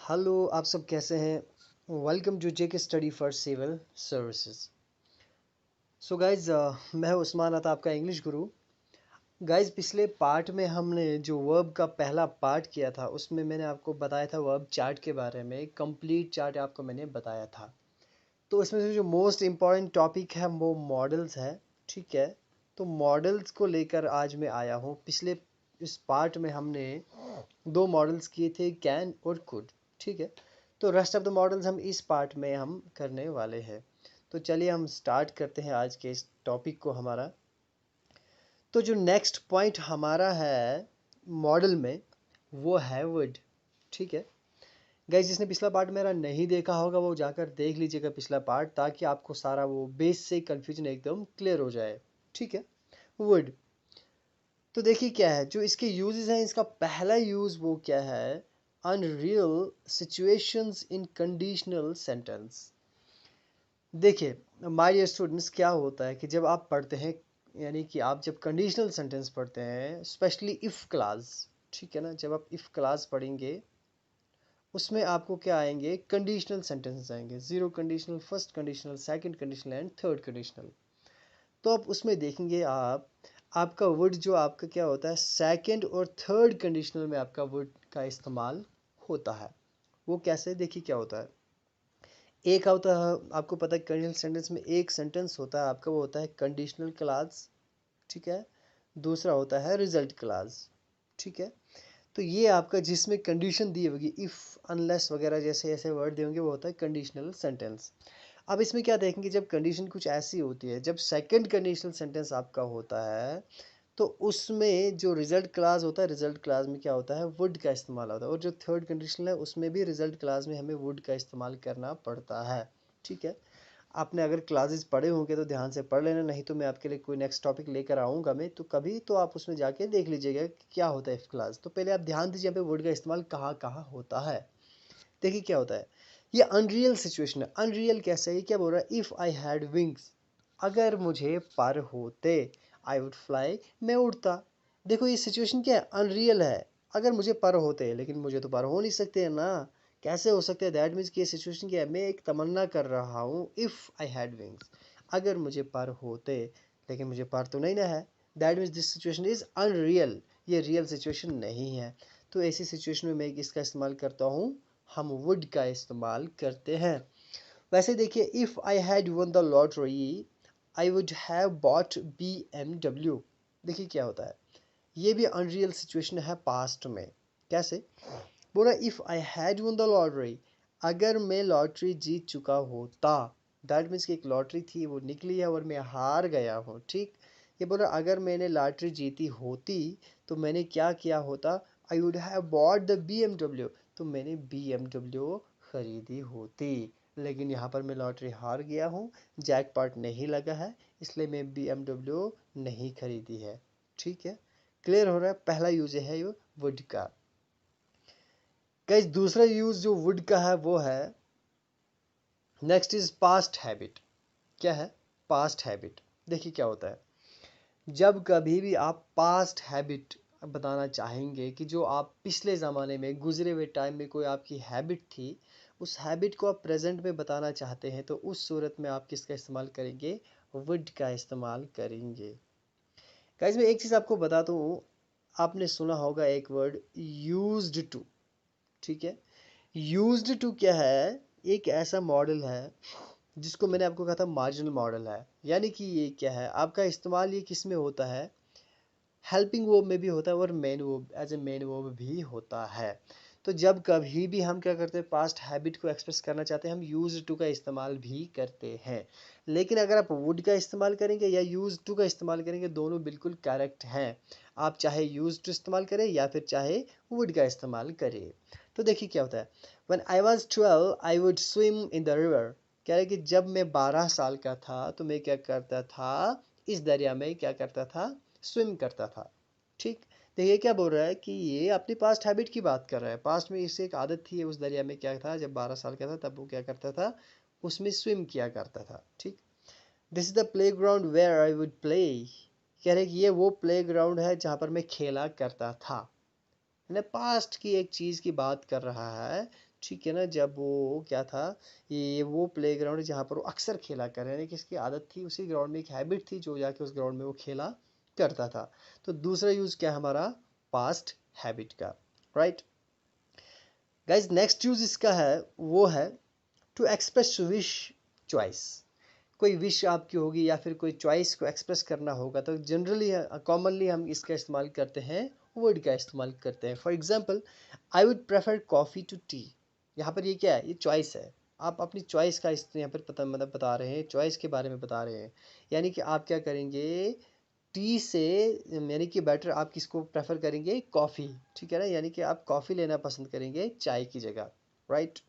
Hello, आप सब कैसे हैं? Welcome to J K study for civil services. So guys, मैं हूं उस्मान अता, आपका इंग्लिश गुरु। गाइज, पिछले पार्ट में हमने जो वर्ब का पहला पार्ट किया था उसमें मैंने आपको बताया था वर्ब चार्ट के बारे में। कंप्लीट चार्ट आपको मैंने बताया था। तो इसमें से जो मोस्ट इम्पॉर्टेंट टॉपिक है वो मॉडल्स है। ठीक है, तो मॉडल्स को लेकर आज मैं आया हूँ। पिछले इस पार्ट में हमने दो मॉडल्स किए थे, कैन और कुड। ठीक है, तो रेस्ट ऑफ द मॉडल्स हम इस पार्ट में हम करने वाले हैं। तो चलिए हम स्टार्ट करते हैं आज के इस टॉपिक को हमारा। तो जो नेक्स्ट पॉइंट हमारा है मॉडल में वो है वुड। ठीक है गाइस, जिसने पिछला पार्ट मेरा नहीं देखा होगा वो जाकर देख लीजिएगा पिछला पार्ट, ताकि आपको सारा वो बेस से कंफ्यूजन एकदम क्लियर हो जाए। ठीक है, वुड। तो देखिए क्या है जो इसके यूजेस हैं। इसका पहला यूज वो क्या है, unreal situations in conditional sentence. देखिए माय डियर स्टूडेंट्स, क्या होता है कि जब आप पढ़ते हैं, यानी कि आप जब कंडीशनल सेंटेंस पढ़ते हैं, स्पेशली इफ क्लास। ठीक है ना, जब आप इफ क्लास पढ़ेंगे उसमें आपको क्या आएंगे, कंडीशनल सेंटेंसेस आएंगे। Zero conditional, first conditional, second conditional and third conditional. तो आप उसमें देखेंगे आपका वुड जो आपका क्या होता है, सेकंड और थर्ड कंडीशनल में आपका वुड का इस्तेमाल होता है। वो कैसे, देखिए क्या होता है। एक होता है, आपको पता है कंडीशनल सेंटेंस में एक सेंटेंस होता है आपका, वो होता है कंडीशनल क्लास। ठीक है, दूसरा होता है रिजल्ट क्लास। ठीक है, तो ये आपका जिसमें कंडीशन दी होगी, इफ, अनलेस वगैरह जैसे ऐसे वर्ड दिए होंगे, वो होता है कंडीशनल सेंटेंस। अब इसमें क्या देखेंगे, जब कंडीशन कुछ ऐसी होती है, जब सेकंड कंडीशनल सेंटेंस आपका होता है तो उसमें जो रिजल्ट क्लास होता है, रिजल्ट क्लास में क्या होता है, वुड का इस्तेमाल होता है। और जो थर्ड कंडीशनल है उसमें भी रिजल्ट क्लास में हमें वुड का इस्तेमाल करना पड़ता है। ठीक है, आपने अगर क्लासेस पढ़े होंगे तो ध्यान से पढ़ लेना, नहीं तो मैं आपके लिए कोई नेक्स्ट टॉपिक लेकर आऊँगा मैं, तो कभी तो आप उसमें जाके देख लीजिएगा कि क्या होता है इफ क्लास। तो पहले आप ध्यान दीजिए यहाँ पे वर्ड का इस्तेमाल कहाँ कहाँ होता है। देखिए क्या होता है, ये अनरियल सिचुएशन है। अनरियल कैसे है, क्या बोल रहा है, इफ़ आई हैड विंग्स, अगर मुझे पर होते, आई वुड फ्लाई, मैं उड़ता। देखो ये सिचुएशन क्या है, अनरियल है। अगर मुझे पर होते, लेकिन मुझे तो पर हो नहीं सकते है ना, कैसे हो सकते हैं। दैट मीन्स कि ये सिचुएशन क्या है, मैं एक तमन्ना कर रहा हूँ, इफ़ आई हैड विंग्स, अगर मुझे पर होते, लेकिन मुझे पर तो नहीं ना है। That means this situation is unreal, ये रियल सिचुएशन नहीं है। तो ऐसी सिचुएशन में मैं किसका इस्तेमाल करता हूँ, हम वुड का इस्तेमाल करते हैं। वैसे देखिए, if I had one the lottery I would have bought BMW। देखिए क्या होता है, ये भी अनरियल सिचुएशन है पास्ट में। कैसे बोला, if I had one the lottery, अगर मैं लॉटरी जीत चुका होता। दैट मीन्स कि एक लॉटरी थी, वो निकली है और मैं हार गया हूँ। ठीक, ये बोला अगर मैंने लॉटरी जीती होती तो मैंने क्या किया होता, I would have bought the BMW, तो मैंने BMW खरीदी होती। लेकिन यहाँ पर मैं लॉटरी हार गया हूँ, जैकपॉट नहीं लगा है, इसलिए मैं BMW नहीं खरीदी है। ठीक है, क्लियर हो रहा है। पहला यूज है ये वुड का। गाइस, दूसरा यूज जो वुड का है वो है, नेक्स्ट इज पास्ट हैबिट। क्या है, पास्ट हैबिट। देखिए क्या होता है, जब कभी भी आप पास्ट हैबिट बताना चाहेंगे कि जो आप पिछले ज़माने में, गुजरे हुए टाइम में कोई आपकी हैबिट थी, उस हैबिट को आप प्रेजेंट में बताना चाहते हैं, तो उस सूरत में आप किसका इस्तेमाल करेंगे, वुड का इस्तेमाल करेंगे। गाइस, मैं एक चीज़ आपको बताता हूँ, आपने सुना होगा एक वर्ड यूज्ड टू। ठीक है, यूज्ड टू क्या है, एक ऐसा मॉडल है जिसको मैंने आपको कहा था मार्जिनल मॉडल है। यानी कि ये क्या है, आपका इस्तेमाल ये किस में होता है, हेल्पिंग वर्ब में भी होता है और main verb, as a main verb भी होता है। तो जब कभी भी हम क्या करते हैं, पास्ट हैबिट को एक्सप्रेस करना चाहते हैं, हम यूज टू का इस्तेमाल भी करते हैं। लेकिन अगर आप वुड का इस्तेमाल करेंगे या यूज टू का इस्तेमाल करेंगे, दोनों बिल्कुल करेक्ट हैं। आप चाहे यूज टू इस्तेमाल करें या फिर चाहे वुड का इस्तेमाल करें। तो देखिए क्या होता है, When I was 12 I would swim in the river। कह रहे कि जब मैं 12 साल का था तो मैं क्या करता था, इस दरिया में क्या करता था, स्विम करता था। ठीक, देखिए क्या बोल रहा है कि ये अपनी पास्ट हैबिट की बात कर रहा है। पास्ट में इससे एक आदत थी, उस दरिया में क्या था, जब 12 साल का था तब वो क्या करता था, उसमें स्विम किया करता था। ठीक, this is the playground where I would play. कह रहे कि ये वो प्ले ग्राउंड है जहाँ पर मैं खेला करता था। पास्ट की एक चीज़ की बात कर रहा है ठीक है ना। जब वो क्या था, ये वो प्ले ग्राउंड जहाँ पर वो अक्सर खेला कर रहे हैं, किसकी आदत थी, उसी ग्राउंड में एक हैबिट थी जो जाके उस ग्राउंड में वो खेला करता था। तो दूसरा यूज क्या है हमारा, पास्ट हैबिट का, राइट। गाइज नेक्स्ट यूज इसका है, वो है टू एक्सप्रेस विश, चॉइस। कोई विश आपकी होगी या फिर कोई चॉइस को एक्सप्रेस करना होगा तो जनरली कॉमनली हम इसका इस्तेमाल करते हैं, वर्ड का इस्तेमाल करते हैं। For example, I would prefer coffee to tea. यहाँ पर ये क्या है, ये चॉइस है। आप अपनी चॉइस का यहाँ पर पता मतलब बता रहे हैं, चॉइस के बारे में बता रहे हैं। यानी कि आप क्या करेंगे, टी से यानी कि बेटर आप किसको प्रेफर करेंगे, कॉफ़ी, ठीक है ना। यानी कि आप कॉफ़ी लेना पसंद करेंगे चाय की जगह, right.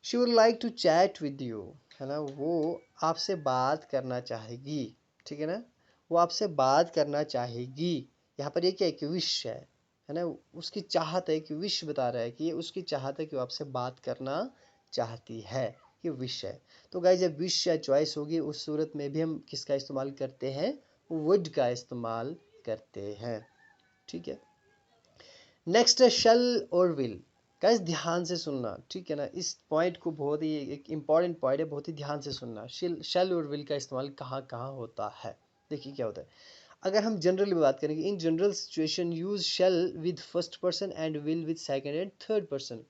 She would like to chat with you, है ना, वो आपसे बात करना चाहेगी, ठीक है ना, वो आपसे बात करना चाहेगी। यहाँ पर ये क्या है कि विश है ना, उसकी चाहत है, कि विश बता रहा है कि ये उसकी चाहत है कि वो आपसे बात करना चाहती है, ये विश है। तो गाइस जब विश या चॉइस होगी उस सूरत में भी हम किसका इस्तेमाल करते हैं, वुड का इस्तेमाल करते हैं, ठीक है। नेक्स्ट है शल और विल। गाइस ध्यान से सुनना, ठीक है ना, इस पॉइंट को बहुत ही एक इम्पॉर्टेंट पॉइंट है, बहुत ही ध्यान से सुनना। शल और विल का इस्तेमाल कहाँ कहाँ होता है, देखिए क्या होता है। अगर हम जनरली बात करेंगे, in general situation use shall with first person and will with second and third person.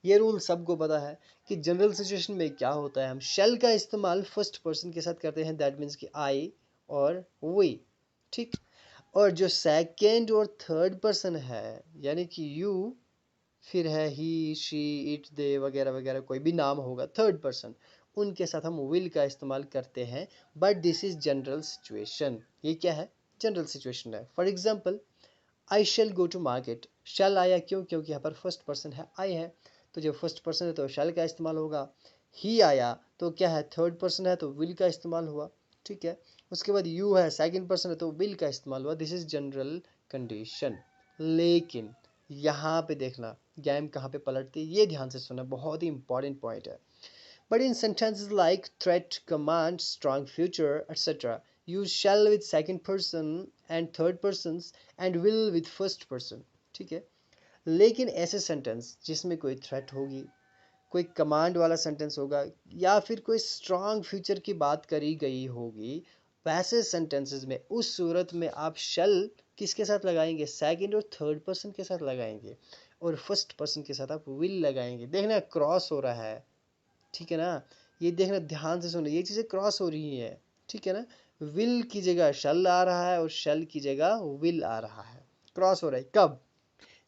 ये रूल सबको पता है कि जनरल सिचुएशन में क्या होता है, हम शल का इस्तेमाल फर्स्ट पर्सन के साथ करते हैं, दैट मीन्स कि आई और वी, ठीक। और जो सेकेंड और थर्ड पर्सन है, यानी कि यू, फिर है ही, शी, इट, दे वगैरह वगैरह, कोई भी नाम होगा थर्ड पर्सन, उनके साथ हम विल का इस्तेमाल करते हैं। But this is general situation, ये क्या है, जनरल सिचुएशन है। For example, I shall go to market. Shall आया क्यों, क्योंकि यहाँ पर फर्स्ट पर्सन है, आई है, तो जब फर्स्ट पर्सन है तो शेल का इस्तेमाल होगा। ही आया तो क्या है, थर्ड पर्सन है तो विल का इस्तेमाल हुआ, ठीक है। उसके बाद यू है, सेकंड पर्सन है तो विल का इस्तेमाल हुआ। This is general condition. लेकिन यहाँ पे देखना गेम कहाँ पे पलटती है, ये ध्यान से सुनना, बहुत ही इंपॉर्टेंट पॉइंट है। But in sentences like threat, command, strong future, etc., use shall with second person and third persons and will with first person, ठीक है। लेकिन ऐसे सेंटेंस जिसमें कोई थ्रेट होगी, कोई कमांड वाला सेंटेंस होगा, या फिर कोई स्ट्रॉन्ग फ्यूचर की बात करी गई होगी, वैसे सेंटेंसेस में उस सूरत में आप शल किसके साथ लगाएंगे, सेकंड और थर्ड पर्सन के साथ लगाएंगे, और फर्स्ट पर्सन के साथ आप विल लगाएंगे। देखना क्रॉस हो रहा है, ठीक है ना, ये देखना ध्यान से सुनो, ये चीज़ें क्रॉस हो रही हैं, ठीक है ना। विल की जगह शल आ रहा है और शल की जगह विल आ रहा है, क्रॉस हो रहा है। कब,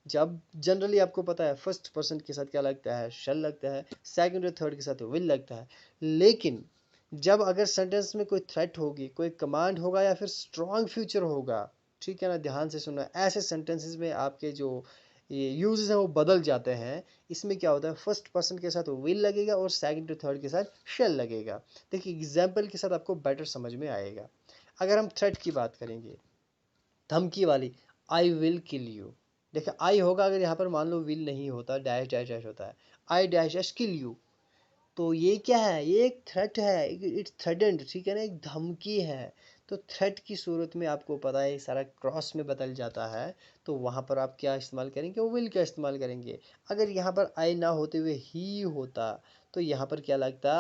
जब जनरली आपको पता है फर्स्ट पर्सन के साथ क्या लगता है, शल लगता है, सेकंड और थर्ड के साथ विल लगता है। लेकिन जब अगर सेंटेंस में कोई थ्रेट होगी, कोई कमांड होगा या फिर स्ट्रॉन्ग फ्यूचर होगा, ठीक है ना, ध्यान से सुनना, ऐसे सेंटेंसेस में आपके जो ये यूजेस हैं वो बदल जाते हैं। इसमें क्या होता है, फर्स्ट पर्सन के साथ विल लगेगा और सेकंड और थर्ड के साथ शेल लगेगा। देखिए एग्जाम्पल के साथ आपको बेटर समझ में आएगा। अगर हम थ्रेट की बात करेंगे, धमकी वाली, आई विल किल यू। देखिए आई होगा, अगर यहाँ पर मान लो विल नहीं होता, डैश डैश डैश होता है, आई डैश डैश किल यू, तो ये क्या है, ये एक थ्रेट है, इट्स थ्रेटेंड, ठीक है ना, एक धमकी है। तो थ्रेट की सूरत में आपको पता है सारा क्रॉस में बदल जाता है, तो वहाँ पर आप क्या इस्तेमाल करेंगे, वो विल का इस्तेमाल करेंगे। अगर यहाँ पर आई ना होते हुए ही होता तो यहाँ पर क्या लगता,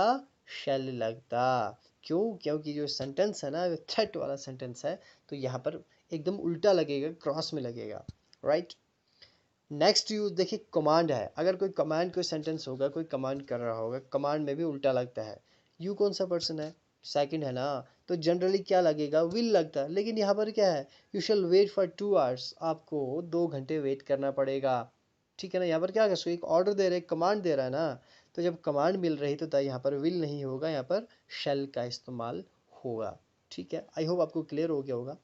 शैल लगता। क्यों, क्योंकि जो सेंटेंस है ना, थ्रेट वाला सेंटेंस है, तो यहाँ पर एकदम उल्टा लगेगा, क्रॉस में लगेगा, राइट। नेक्स्ट यूज देखिए, कमांड है। अगर कोई कमांड, कोई सेंटेंस होगा, कोई कमांड कर रहा होगा, कमांड में भी उल्टा लगता है। यू कौन सा पर्सन है, सेकंड है ना, तो जनरली क्या लगेगा, विल लगता है। लेकिन यहाँ पर क्या है, you shall wait for 2 hours, आपको 2 घंटे वेट करना पड़ेगा, ठीक है ना। यहाँ पर क्या कर, एक ऑर्डर दे रहे, कमांड दे रहा है ना, तो जब कमांड मिल रही तो यहाँ पर विल नहीं होगा, यहाँ पर शैल का इस्तेमाल होगा, ठीक है। आई होप आपको क्लियर हो गया होगा।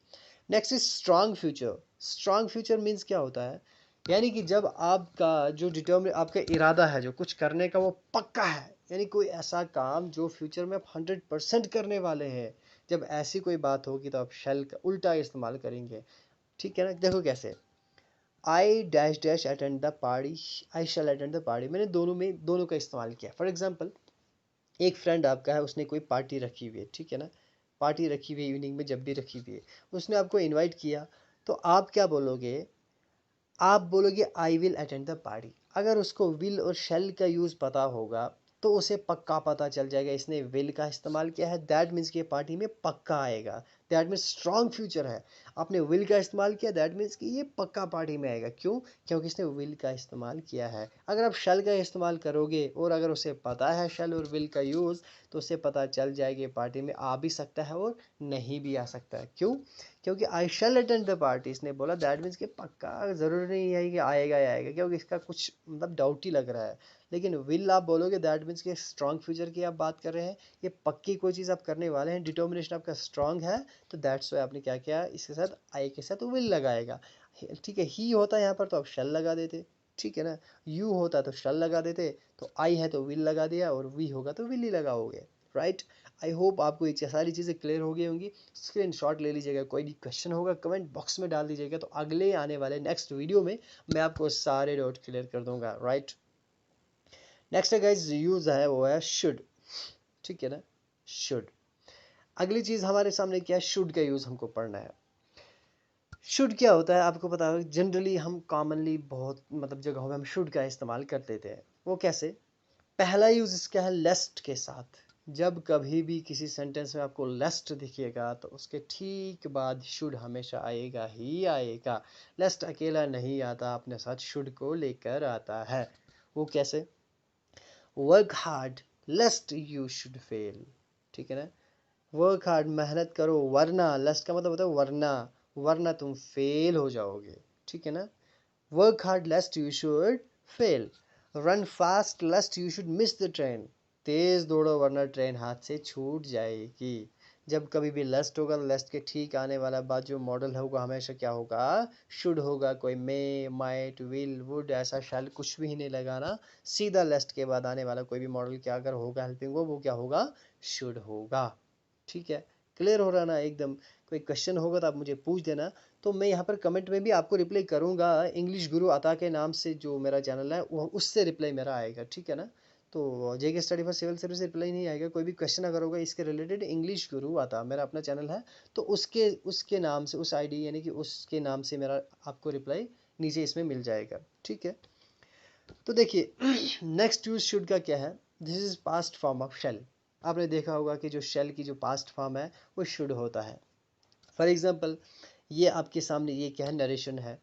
Next is strong future. Strong future means क्या होता है, यानी कि जब आपका जो डिटर्मिन, आपका इरादा है जो कुछ करने का वो पक्का है, यानी कोई ऐसा काम जो फ्यूचर में आप 100% करने वाले हैं, जब ऐसी कोई बात होगी तो आप शैल का उल्टा इस्तेमाल करेंगे, ठीक है ना। देखो कैसे, I dash dash attend the party, I shall attend the party, मैंने दोनों में दोनों का इस्तेमाल किया। फॉर एग्जाम्पल, एक फ्रेंड आपका है, उसने कोई पार्टी रखी हुई है, ठीक है ना, पार्टी रखी हुई है इवनिंग में, जब भी रखी हुई है, उसने आपको इन्वाइट किया, तो आप क्या बोलोगे, आप बोलोगे I will attend the party, अगर उसको विल और शैल का यूज़ पता होगा तो उसे पक्का पता चल जाएगा इसने विल का इस्तेमाल किया है, दैट मीन्स कि पार्टी में पक्का आएगा, दैट मीन्स स्ट्रॉन्ग फ्यूचर है। आपने विल का इस्तेमाल किया, दैट मीन्स कि ये पक्का पार्टी में आएगा। क्यों? क्योंकि इसने विल का इस्तेमाल किया है। अगर आप शैल का इस्तेमाल करोगे और अगर उसे पता है शैल और विल का यूज़, तो उसे पता चल जाएगी पार्टी में आ भी सकता है और नहीं भी आ सकता है। क्यों? क्योंकि आई शैल अटेंड द पार्टी इसने बोला, दैट मीन्स कि पक्का ज़रूरी नहीं है कि आएगा ही आएगा, क्योंकि इसका कुछ मतलब डाउट ही लग रहा है। लेकिन विल आप बोलोगे, दैट मीन्स कि स्ट्रॉन्ग फ्यूचर की आप बात कर रहे हैं, ये पक्की कोई चीज़ आप करने वाले हैं, डिटर्मिनेशन आपका स्ट्रॉन्ग है, तो दैट्स वाई आपने क्या किया, इसके साथ आई के साथ विल लगाएगा। ठीक है, ही होता है यहाँ पर तो आप शैल लगा देते, ठीक है ना, यू होता तो शैल लगा देते, तो आई है तो विल लगा दिया, और वी होगा तो विल ही लगाओगे, राइट। आई होप आपको ये सारी चीज़ें क्लियर हो गई होंगी। स्क्रीनशॉट ले लीजिएगा, कोई भी क्वेश्चन होगा कमेंट बॉक्स में डाल दीजिएगा, तो अगले आने वाले नेक्स्ट वीडियो में मैं आपको सारे डाउट क्लियर कर दूंगा, राइट। नेक्स्ट है गाइस, यूज है वो है शुड, ठीक है ना, शुड। अगली चीज हमारे सामने क्या है, शुड का यूज हमको पढ़ना है। शुड क्या होता है आपको पता है, जनरली हम कॉमनली बहुत मतलब जगहों में हम शुड का इस्तेमाल कर देते हैं। वो कैसे? पहला यूज इसका है लेस्ट के साथ। जब कभी भी किसी सेंटेंस में आपको लेस्ट दिखेगा तो उसके ठीक बाद शुड हमेशा आएगा ही आएगा। लेस्ट अकेला नहीं आता, अपने साथ शुड को लेकर आता है। वो कैसे? Work hard lest you should fail, ठीक है ना, वर्क हार्ड मेहनत करो वरना, लेस्ट का मतलब होता है वरना, वरना तुम फेल हो जाओगे, ठीक है ना। Work hard lest you should fail. Run fast lest you should miss the train, तेज दौड़ो वरना ट्रेन हाथ से छूट जाएगी। जब कभी भी लेस्ट होगा तो लेस्ट के ठीक आने वाला बाद जो मॉडल होगा हमेशा क्या होगा, शुड होगा। कोई मे, माइट, विल, वुड ऐसा शैल कुछ भी नहीं लगाना, सीधा लेस्ट के बाद आने वाला कोई भी मॉडल क्या अगर होगा हेल्पिंग वो क्या होगा, शुड होगा। ठीक है, क्लियर हो रहा ना एकदम। कोई क्वेश्चन होगा तो आप मुझे पूछ देना, तो मैं यहाँ पर कमेंट में भी आपको रिप्लाई करूँगा। इंग्लिश गुरु अता के नाम से जो मेरा चैनल है वो उससे रिप्लाई मेरा आएगा, ठीक है ना। तो J K study for civil service reply नहीं आएगा, कोई भी क्वेश्चन अगर होगा इसके रिलेटेड, इंग्लिश गुरु अता मेरा अपना चैनल है, तो उसके उसके नाम से, उस आईडी यानी कि उसके नाम से मेरा आपको रिप्लाई नीचे इसमें मिल जाएगा, ठीक है। तो देखिए नेक्स्ट यूज शुड का क्या है, this is past form of shall. आपने देखा होगा कि जो शेल की जो पास्ट फॉर्म है वो शुड होता है। फॉर एग्जाम्पल ये आपके सामने ये क्या है, नरेशन है।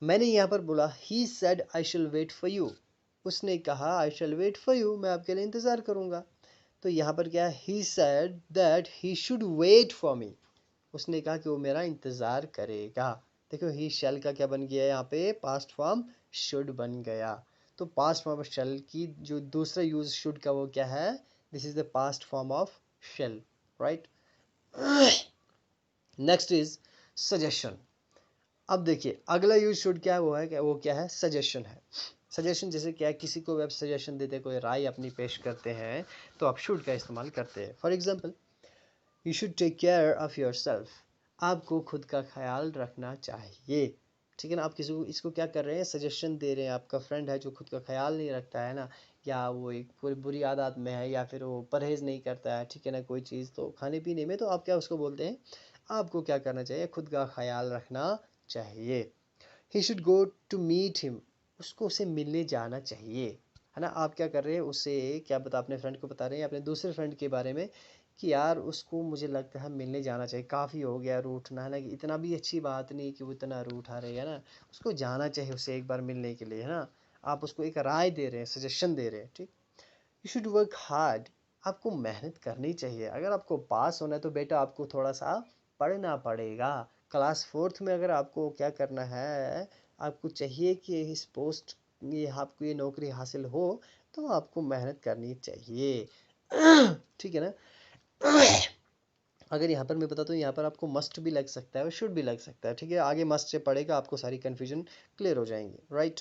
मैंने यहाँ पर बोला he said I shall wait for you, उसने कहा I shall wait for you, मैं आपके लिए इंतज़ार करूँगा। तो यहाँ पर क्या है, he said that he should wait for me, उसने कहा कि वो मेरा इंतज़ार करेगा। देखो ही शैल का क्या बन गया यहाँ पे, पास्ट फॉर्म शुड बन गया। तो पास्ट फॉर्म ऑफ शैल की जो दूसरा यूज शुड का वो क्या है, this is the past form of shall, right. Next is suggestion. अब देखिए अगला यूज शुड क्या है, वो क्या है, सजेशन है। सजेशन जैसे क्या है, किसी को आप सजेशन देते हैं, कोई राय अपनी पेश करते हैं, तो आप शुड का इस्तेमाल करते हैं। For example you should take care of yourself, आपको खुद का ख्याल रखना चाहिए, ठीक है ना। आप किसी को इसको क्या कर रहे हैं, सजेशन दे रहे हैं। आपका फ्रेंड है जो खुद का ख्याल नहीं रखता है ना, या वो एक पूरी बुरी आदत में है, या फिर वो परहेज़ नहीं करता है, ठीक है ना, कोई चीज़ तो खाने पीने में, तो आप क्या उसको बोलते हैं, आपको क्या करना चाहिए, खुद का ख्याल रखना चाहिए। He should go to meet him, उसको उसे मिलने जाना चाहिए, है ना। आप क्या कर रहे हैं, उसे क्या बता, अपने फ्रेंड को बता रहे हैं अपने दूसरे फ्रेंड के बारे में कि यार उसको मुझे लगता है मिलने जाना चाहिए, काफ़ी हो गया रूठना, है ना, कि इतना भी अच्छी बात नहीं कि वो इतना रूठा रहे, है ना, उसको जाना चाहिए उसे एक बार मिलने के लिए, है ना। आप उसको एक राय दे रहे हैं, सजेशन दे रहे हैं, ठीक। यू शुड वर्क हार्ड, आपको मेहनत करनी चाहिए। अगर आपको पास होना है तो बेटा आपको थोड़ा सा पढ़ना पड़ेगा। क्लास फोर्थ में अगर आपको क्या करना है, आपको चाहिए कि इस पोस्ट, ये आपको ये नौकरी हासिल हो, तो आपको मेहनत करनी चाहिए। ठीक है ना। अगर यहाँ पर मैं बता दूँ, यहाँ पर आपको मस्ट भी लग सकता है और शुड भी लग सकता है, ठीक है। आगे मस्ट से पढ़ेगा आपको सारी कन्फ्यूजन क्लियर हो जाएंगी, राइट।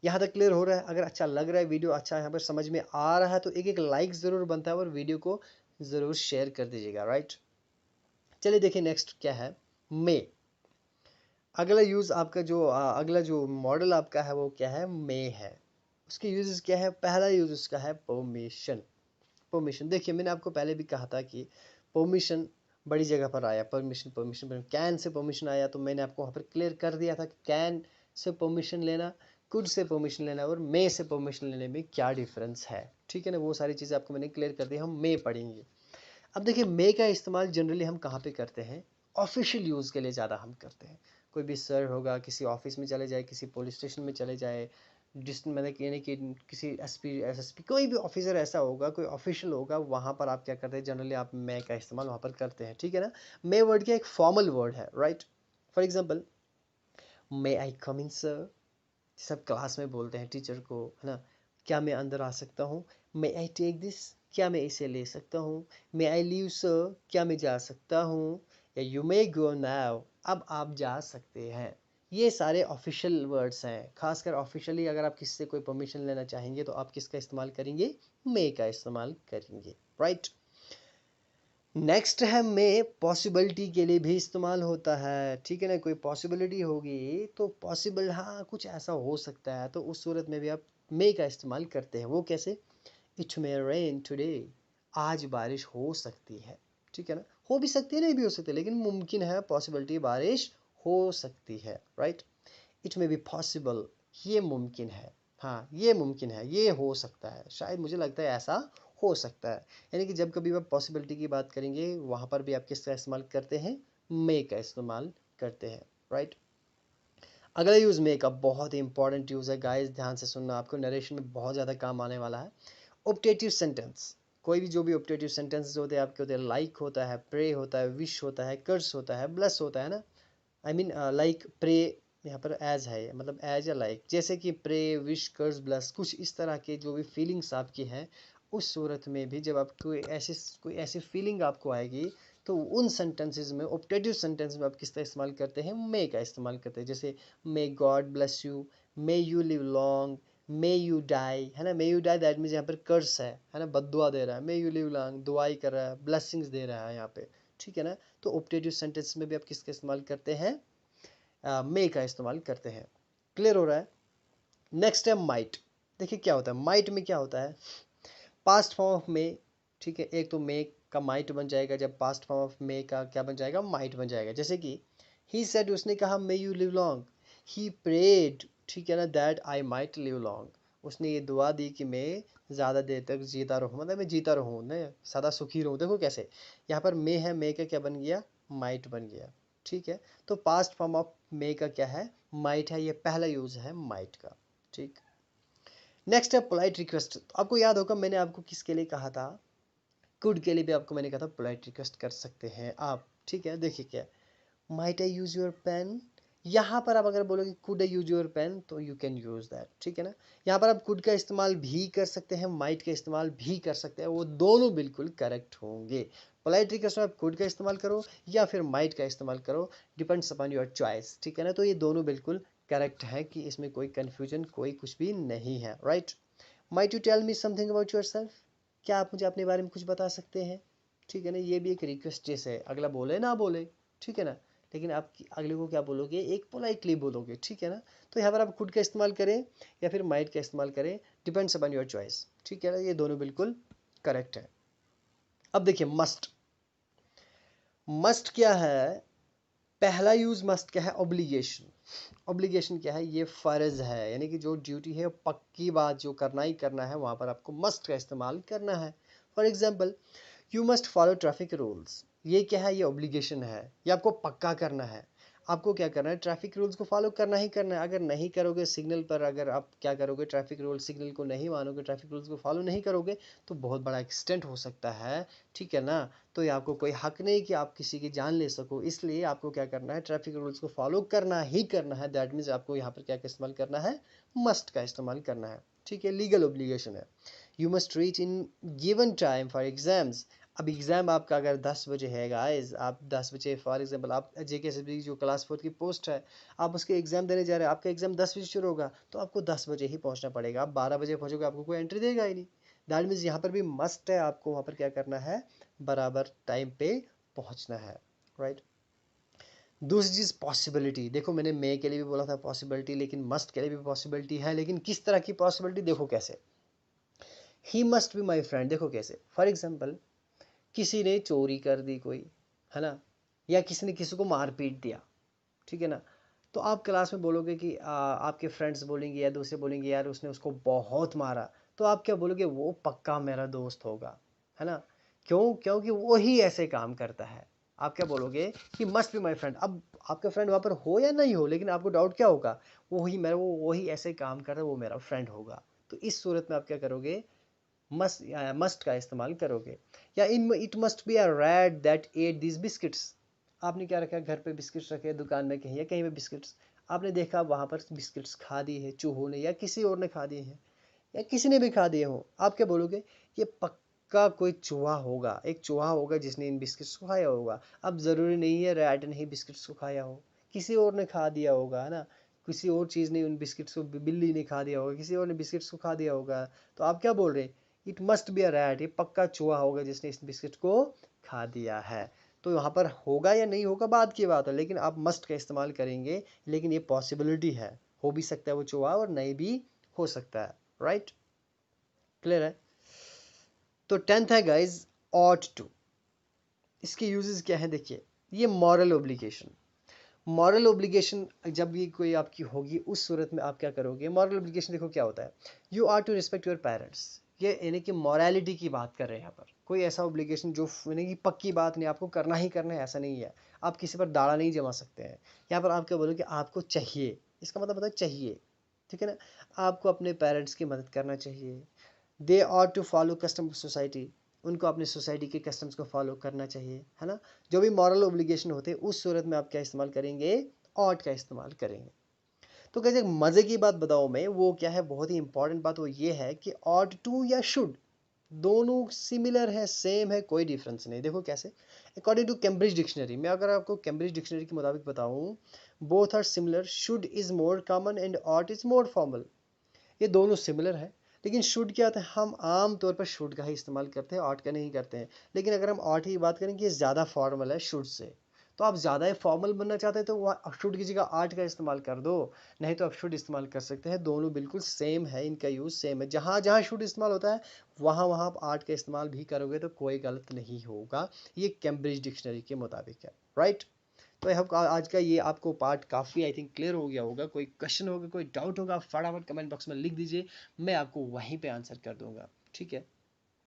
यहाँ तक क्लियर हो रहा है? अगर अच्छा लग रहा है वीडियो, अच्छा यहाँ पर समझ में आ रहा है, तो एक एक लाइक ज़रूर बनता है और वीडियो को ज़रूर शेयर कर दीजिएगा, राइट। चलिए देखिए नेक्स्ट क्या है, मे। अगला यूज़ आपका जो अगला जो मॉडल आपका है वो क्या है, मे है। उसके यूजेस क्या है, पहला यूज उसका है परमिशन। परमिशन देखिए मैंने आपको पहले भी कहा था कि परमिशन बड़ी जगह पर आया, permission permission can say permission आया, तो मैंने आपको वहाँ पर क्लियर कर दिया था कि कैन से परमिशन लेना, कुड से परमिशन लेना और मे से परमिशन लेने में क्या डिफरेंस है, ठीक है ना। वो सारी चीज़ें आपको मैंने क्लियर कर दी। हम मे पढ़ेंगे। अब देखिए मे का इस्तेमाल जनरली हम कहाँ पे करते हैं, ऑफिशियल यूज़ के लिए ज़्यादा हम करते हैं। कोई भी सर होगा, किसी ऑफिस में चले जाए, किसी पुलिस स्टेशन में चले जाए, जिस मैंने यानी कि किसी एसपी एसएसपी कोई भी ऑफिसर ऐसा होगा, कोई ऑफिशियल होगा, वहाँ पर आप क्या करते हैं, जनरली आप मे का इस्तेमाल वहाँ पर करते हैं, ठीक है ना। मे वर्ड क्या एक फॉर्मल वर्ड है, right. For example, may I come in sir, सब क्लास में बोलते हैं टीचर को, है ना। क्या मैं अंदर आ सकता हूँ, मे आई टेक दिस, क्या मैं इसे ले सकता हूँ। मे आई लीव सर, क्या मैं जा सकता हूँ। या यू मे गो नाउ, अब आप जा सकते हैं। ये सारे ऑफिशियल वर्ड्स हैं। खासकर ऑफिशियली अगर आप किसी से कोई परमिशन लेना चाहेंगे तो आप किसका इस्तेमाल करेंगे, मे का इस्तेमाल करेंगे, राइट। नेक्स्ट है मे पॉसिबिलिटी के लिए भी इस्तेमाल होता है, ठीक है ना। कोई पॉसिबिलिटी होगी तो पॉसिबल, हाँ कुछ ऐसा हो सकता है, तो उस सूरत में भी आप मे का इस्तेमाल करते हैं। वो कैसे, इट मे रेन टुडे, आज बारिश हो सकती है, ठीक है ना। हो भी सकती है, नहीं भी हो सकती है, लेकिन मुमकिन है, पॉसिबिलिटी बारिश हो सकती है, right. It may be possible, ये मुमकिन है, हाँ ये मुमकिन है, ये हो सकता है, शायद मुझे लगता है ऐसा हो सकता है। यानी कि जब कभी आप पॉसिबिलिटी की बात करेंगे वहाँ पर भी आप किसका इस्तेमाल करते हैं, मे का इस्तेमाल करते हैं, राइट। अगला यूज़ मे का बहुत ही इंपॉर्टेंट यूज़ है गाइस, ध्यान से सुनना, आपको नरेशन में बहुत ज़्यादा काम आने वाला है। ऑप्टेटिव सेंटेंस, कोई भी जो भी ऑप्टेटिव सेंटेंसेस होते हैं आपके, होते हैं लाइक होता है, प्रे होता है, विश होता है, कर्स होता है, ब्लेस होता है ना। आई मीन लाइक प्रे, यहाँ पर एज है, मतलब एज या लाइक, जैसे कि प्रे, विश, कर्स, ब्लेस, कुछ इस तरह के जो भी फीलिंग्स आपकी हैं, उस सूरत में भी जब आप कोई ऐसी फीलिंग आपको आएगी तो उन सेंटेंसेस में, ऑप्टेटिव सेंटेंस में आप किसका इस्तेमाल करते हैं, मे का इस्तेमाल करते हैं। जैसे may God bless you, may you live long, may you die, है ना। May you die that means यहाँ पर कर्स है ना, बद्दुआ दे रहा है। मे यू लिव लॉन्ग, दुआई कर रहा है, ब्लेसिंग्स दे रहा है यहाँ पे, ठीक है ना। तो ऑप्टेटिव सेंटेंस में भी आप किसका इस्तेमाल करते हैं, मे का इस्तेमाल करते हैं। क्लियर हो रहा है। नेक्स्ट है माइट। देखिए क्या होता है माइट में, क्या होता है, पास्ट फॉर्म ऑफ मे, ठीक है। एक तो मे का माइट बन जाएगा, जब पास्ट फॉर्म ऑफ मे का क्या बन जाएगा, माइट बन जाएगा। जैसे कि ही सेड, उसने कहा may you live long, he prayed, ठीक है ना, that I might live long, उसने ये दुआ दी कि मैं ज़्यादा देर तक जीता रहूँ, मतलब मैं जीता रहूँ, मैं सदा सुखी रहूँ। देखो कैसे यहाँ पर मे है, मे का क्या बन गया, माइट बन गया, ठीक है। तो पास्ट फॉर्म ऑफ मे का क्या है, माइट है, ये पहला यूज है माइट का, ठीक। नेक्स्ट है पोलाइट रिक्वेस्ट। आपको याद होगा मैंने आपको किसके लिए कहा था, कुड के लिए भी आपको मैंने कहा था पोलाइट रिक्वेस्ट कर सकते हैं आप, ठीक है। देखिए क्या, might I use your pen, यहाँ पर आप अगर बोलोगे could I use your pen तो यू कैन यूज दैट, ठीक है ना। यहाँ पर आप कुड का इस्तेमाल भी कर सकते हैं, माइट का इस्तेमाल भी कर सकते हैं, वो दोनों बिल्कुल करेक्ट होंगे। पोलाइट रिक्वेस्ट में आप कुड का इस्तेमाल करो या फिर माइट का इस्तेमाल करो, डिपेंड्स अपॉन योर चॉइस, ठीक है ना। तो ये दोनों बिल्कुल करेक्ट है, कि इसमें कोई कन्फ्यूजन, कोई कुछ भी नहीं है, right. Might you tell me something about yourself, क्या आप मुझे अपने बारे में कुछ बता सकते हैं, ठीक है ना। ये भी एक रिक्वेस्ट जैसे है, अगला बोले ना बोले, ठीक है ना, लेकिन आप अगले को क्या बोलोगे, एक पोलाइटली बोलोगे, ठीक है ना। तो यहाँ पर आप खुद का इस्तेमाल करें या फिर माइट का इस्तेमाल करें, डिपेंड्स अपॉन योर चॉइस, ठीक है ना। ये दोनों बिल्कुल करेक्ट है। अब देखिए मस्ट, मस्ट क्या है, पहला यूज मस्ट क्या है, ऑब्लिगेशन। ऑब्लिगेशन क्या है, ये फर्ज है, यानी कि जो ड्यूटी है पक्की बात, जो करना ही करना है, वहां पर आपको मस्ट का इस्तेमाल करना है। For example, you must follow traffic rules, ये क्या है, ये ऑब्लिगेशन है, ये आपको पक्का करना है। आपको क्या करना है, ट्रैफिक रूल्स को फॉलो करना ही करना है। अगर नहीं करोगे सिग्नल पर, अगर आप क्या करोगे, ट्रैफिक रूल सिग्नल को नहीं मानोगे, ट्रैफिक रूल्स को फॉलो नहीं करोगे, तो बहुत बड़ा एक्सीडेंट हो सकता है, ठीक है ना। तो ये आपको कोई हक नहीं कि आप किसी की जान ले सको, इसलिए आपको क्या करना है, ट्रैफिक रूल्स को फॉलो करना ही करना है। दैट मीन्स आपको यहाँ पर क्या का इस्तेमाल करना है, मस्ट का इस्तेमाल करना है, ठीक है। लीगल ऑब्लिगेशन है। You must reach in given time for exams. अब एग्ज़ाम आपका अगर 10 बजे है गाइस, आप 10 बजे फॉर एग्जांपल, आप जेकेएसएसबी जो क्लास 4 की पोस्ट है, आप उसके एग्ज़ाम देने जा रहे हैं, आपका एग्ज़ाम 10 बजे शुरू होगा, तो आपको 10 बजे ही पहुंचना पड़ेगा। आप 12 बजे पहुंचोगे, आपको कोई एंट्री देगा ही नहीं। दैट मीन्स यहाँ पर भी मस्ट है, आपको वहाँ पर क्या करना है, बराबर टाइम पे पहुँचना है, राइट। दूसरी चीज़ पॉसिबिलिटी, देखो मैंने मे के लिए भी बोला था पॉसिबिलिटी, लेकिन मस्ट के लिए भी पॉसिबिलिटी है, लेकिन किस तरह की पॉसिबिलिटी, देखो कैसे, he must be my friend, देखो कैसे। फॉर एग्जाम्पल, किसी ने चोरी कर दी कोई, है ना, या किसी ने किसी को मार पीट दिया, ठीक है ना, तो आप क्लास में बोलोगे कि आपके फ्रेंड्स बोलेंगे या दूसरे बोलेंगे यार उसने उसको बहुत मारा, तो आप क्या बोलोगे, वो पक्का मेरा दोस्त होगा, है ना। क्यों? क्योंकि वो ही ऐसे काम करता है। आप क्या बोलोगे कि मस्ट बी माई फ्रेंड। अब आपका फ्रेंड वहाँ पर हो या नहीं हो, लेकिन आपको डाउट क्या होगा, वो ही ऐसे काम कर रहा है, वो मेरा फ्रेंड होगा। तो इस सूरत में आप क्या करोगे, मस्ट का इस्तेमाल करोगे। या in it must be a rat that at this biscuits. आपने क्या रखा है, घर पे बिस्किट्स रखे, दुकान में कहीं या कहीं पे बिस्किट्स, आपने देखा वहां पर बिस्किट्स खा दिए हैं चूहों ने या किसी और ने खा दिए हैं, या किसी ने भी खा दिए हो, आप क्या बोलोगे, ये पक्का कोई चूहा होगा, एक चूहा होगा जिसने इन बिस्किट्स को खाया होगा। अब जरूरी नहीं है रैट ने ही बिस्किट्स को खाया हो, किसी और ने खा दिया होगा, है ना। किसी और चीज ने उन बिस्किट्स को, बिल्ली ने खा दिया होगा, किसी और ने बिस्किट्स को खा दिया होगा। तो आप क्या बोल रहे, it must be a rat, ये पक्का चूहा होगा जिसने इस बिस्किट को खा दिया है। तो यहाँ पर होगा या नहीं होगा बात की बात है, लेकिन आप मस्ट का इस्तेमाल करेंगे। लेकिन ये पॉसिबिलिटी है, हो भी सकता है वो चूहा और नहीं भी हो सकता है। राइट, क्लियर है। तो 10th है गाइज, ऑट टू। इसके यूजेस क्या है देखिए, ये मॉरल ओब्लिगेशन। मॉरल ओब्लिगेशन जब भी कोई आपकी होगी उस सूरत में आप क्या करोगे, मॉरल ओब्लिगेशन देखो क्या होता है, you are to respect your parents. ये यानी कि मॉरलिटी की बात कर रहे हैं यहाँ पर। कोई ऐसा ओब्लिगेशन जो यानी कि पक्की बात नहीं, आपको करना ही करना है ऐसा नहीं है, आप किसी पर दाड़ा नहीं जमा सकते हैं। यहाँ पर आप क्या बोलोगे, आपको चाहिए, इसका मतलब होता है चाहिए, ठीक है ना। आपको अपने पेरेंट्स की मदद करना चाहिए। They are to follow custom society, उनको अपने सोसाइटी के कस्टम्स को फॉलो करना चाहिए, है ना। जो भी मॉरल ओब्लिगेशन होते हैं उस सूरत में आप क्या इस्तेमाल करेंगे, ऑट का इस्तेमाल करेंगे। तो कैसे मजे की बात बताऊं मैं, वो क्या है, बहुत ही इंपॉर्टेंट बात वो ये है कि ऑट टू या शुड दोनों सिमिलर है, सेम है, कोई डिफरेंस नहीं। देखो कैसे, अकॉर्डिंग टू कैम्ब्रिज डिक्शनरी, मैं अगर आपको कैम्ब्रिज डिक्शनरी के मुताबिक बताऊं, both are similar, should is more common and ought is more formal. ये दोनों सिमिलर है, लेकिन शुड क्या होता है, हम आम तौर पर शुड का ही इस्तेमाल करते हैं, ऑट का नहीं करते हैं। लेकिन अगर हम ऑट की बात करें कि ये ज़्यादा फॉर्मल है शुड से, तो आप ज़्यादा ही फॉर्मल बनना चाहते हैं तो वह शुड की जगह आर्ट का इस्तेमाल कर दो, नहीं तो आप शुड इस्तेमाल कर सकते हैं। दोनों बिल्कुल सेम है, इनका यूज़ सेम है। जहाँ जहाँ शुड इस्तेमाल होता है वहाँ वहाँ आप आर्ट का इस्तेमाल भी करोगे तो कोई गलत नहीं होगा। ये कैम्ब्रिज डिक्शनरी के मुताबिक है। राइट, तो आई होप आज का ये आपको पार्ट काफ़ी आई थिंक क्लियर हो गया होगा। कोई क्वेश्चन होगा, कोई डाउट होगा, फटाफट कमेंट बॉक्स में लिख दीजिए, मैं आपको वहीं पे आंसर कर दूंगा। ठीक है।